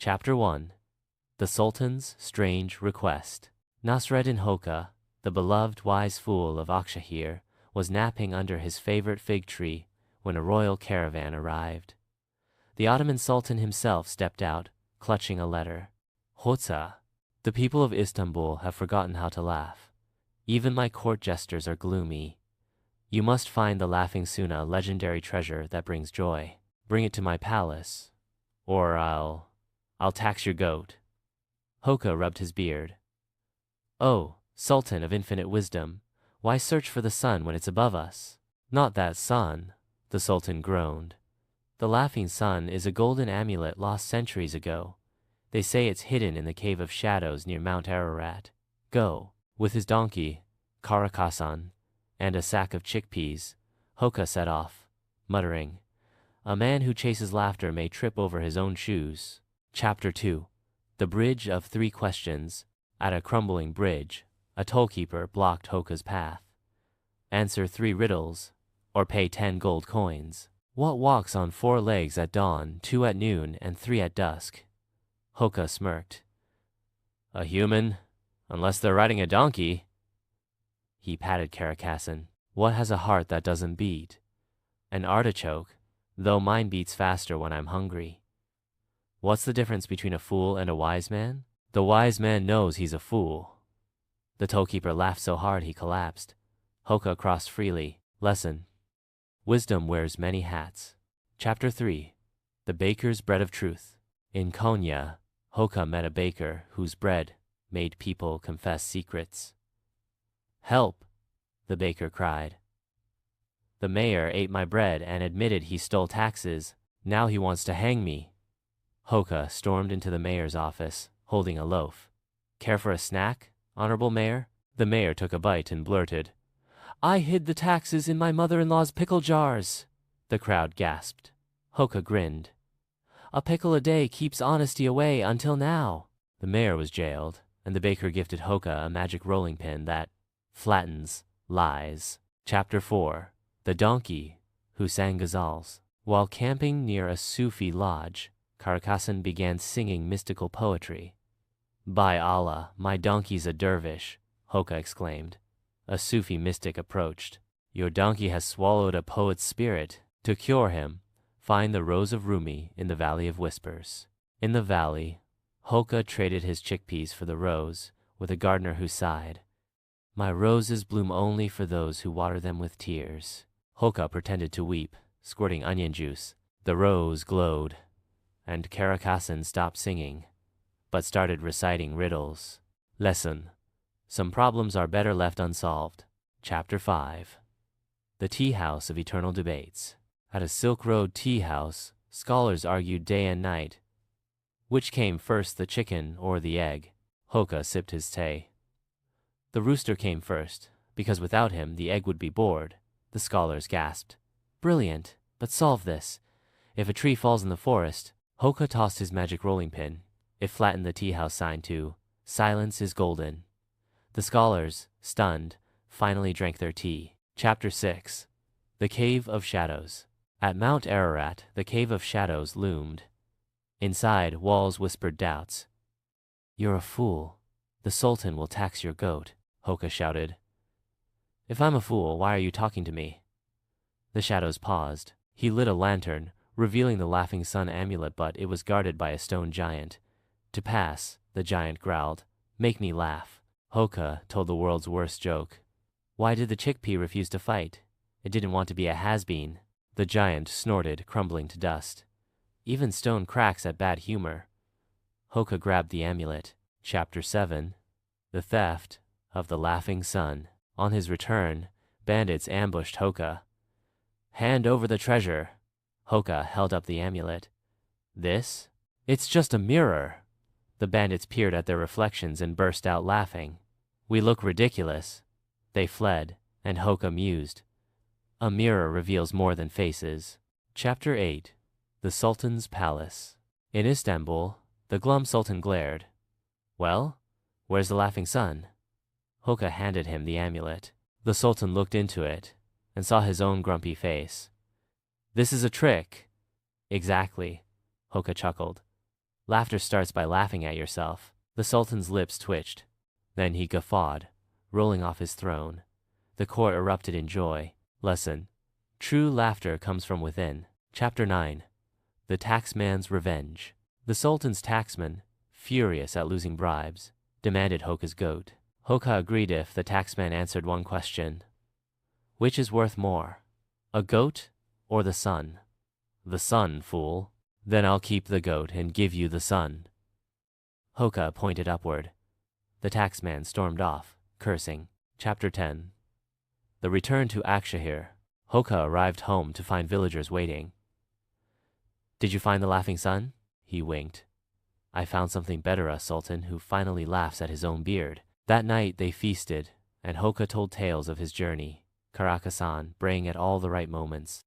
Chapter 1. The Sultan's Strange Request. Nasreddin Hoca, the beloved wise fool of Akshahir, was napping under his favorite fig tree when a royal caravan arrived. The Ottoman Sultan himself stepped out, clutching a letter. Hoca, the people of Istanbul have forgotten how to laugh. Even my court jesters are gloomy. You must find the laughing Suna, legendary treasure that brings joy. Bring it to my palace, or I'll tax your goat. Hoca rubbed his beard. Oh, Sultan of infinite wisdom, why search for the sun when it's above us? Not that sun, the Sultan groaned. The laughing sun is a golden amulet lost centuries ago. They say it's hidden in the cave of shadows near Mount Ararat. Go. With his donkey, Caracasson, and a sack of chickpeas, Hoca set off, muttering, "A man who chases laughter may trip over his own shoes." Chapter 2. The Bridge of Three Questions. At a crumbling bridge, a tollkeeper blocked Hoca's path. Answer 3 riddles, or pay 10 gold coins. What walks on 4 legs at dawn, 2 at noon, and 3 at dusk? Hoca smirked. A human, unless they're riding a donkey. He patted Caracasson. What has a heart that doesn't beat? An artichoke, though mine beats faster when I'm hungry. What's the difference between a fool and a wise man? The wise man knows he's a fool. The tollkeeper laughed so hard he collapsed. Hoca crossed freely. Lesson. Wisdom wears many hats. Chapter 3. The Baker's Bread of Truth. In Konya, Hoca met a baker whose bread made people confess secrets. Help, the baker cried. The mayor ate my bread and admitted he stole taxes. Now he wants to hang me. Hoca stormed into the mayor's office, holding a loaf. Care for a snack, honorable mayor? The mayor took a bite and blurted, I hid the taxes in my mother-in-law's pickle jars. The crowd gasped. Hoca grinned. A pickle a day keeps honesty away until now. The mayor was jailed, and the baker gifted Hoca a magic rolling pin that flattens lies. Chapter 4. The Donkey Who Sang Ghazals. While camping near a Sufi lodge, Caracasson began singing mystical poetry. By Allah, my donkey's a dervish, Hoca exclaimed. A Sufi mystic approached. Your donkey has swallowed a poet's spirit. To cure him, find the rose of Rumi in the Valley of Whispers. In the valley, Hoca traded his chickpeas for the rose, with a gardener who sighed. My roses bloom only for those who water them with tears. Hoca pretended to weep, squirting onion juice. The rose glowed, and Caracasson stopped singing, but started reciting riddles. Lesson. Some problems are better left unsolved. Chapter 5. The Tea House of Eternal Debates. At a Silk Road tea house, scholars argued day and night. Which came first, the chicken or the egg? Hoca sipped his tea. The rooster came first, because without him the egg would be bored. The scholars gasped. Brilliant, but solve this. If a tree falls in the forest, Hoca tossed his magic rolling pin. It flattened the tea house sign to Silence is Golden. The scholars, stunned, finally drank their tea. Chapter 6. The Cave of Shadows. At Mount Ararat, the Cave of Shadows loomed. Inside, walls whispered doubts. You're a fool. The Sultan will tax your goat, Hoca shouted. If I'm a fool, why are you talking to me? The shadows paused. He lit a lantern, revealing the laughing sun amulet, but it was guarded by a stone giant. To pass, the giant growled, Make me laugh. Hoca told the world's worst joke. Why did the chickpea refuse to fight? It didn't want to be a has-been. The giant snorted, crumbling to dust. Even stone cracks at bad humor. Hoca grabbed the amulet. Chapter 7. The Theft of the Laughing Sun. On his return, bandits ambushed Hoca. Hand over the treasure. Hoca held up the amulet. This? It's just a mirror. The bandits peered at their reflections and burst out laughing. We look ridiculous. They fled, and Hoca mused. A mirror reveals more than faces. Chapter 8. The Sultan's Palace. In Istanbul, the glum Sultan glared. Well, where's the laughing sun? Hoca handed him the amulet. The Sultan looked into it and saw his own grumpy face. This is a trick. Exactly, Hoca chuckled. Laughter starts by laughing at yourself. The Sultan's lips twitched. Then he guffawed, rolling off his throne. The court erupted in joy. Lesson: true laughter comes from within. Chapter 9. The Taxman's Revenge. The Sultan's taxman, furious at losing bribes, demanded Hoca's goat. Hoca agreed if the taxman answered one question. Which is worth more, a goat or the sun? The sun, fool. Then I'll keep the goat and give you the sun. Hoca pointed upward. The taxman stormed off, cursing. Chapter 10. The Return to Akshahir. Hoca arrived home to find villagers waiting. Did you find the laughing sun? He winked. I found something better, a sultan who finally laughs at his own beard. That night they feasted, and Hoca told tales of his journey, Caracasson braying at all the right moments.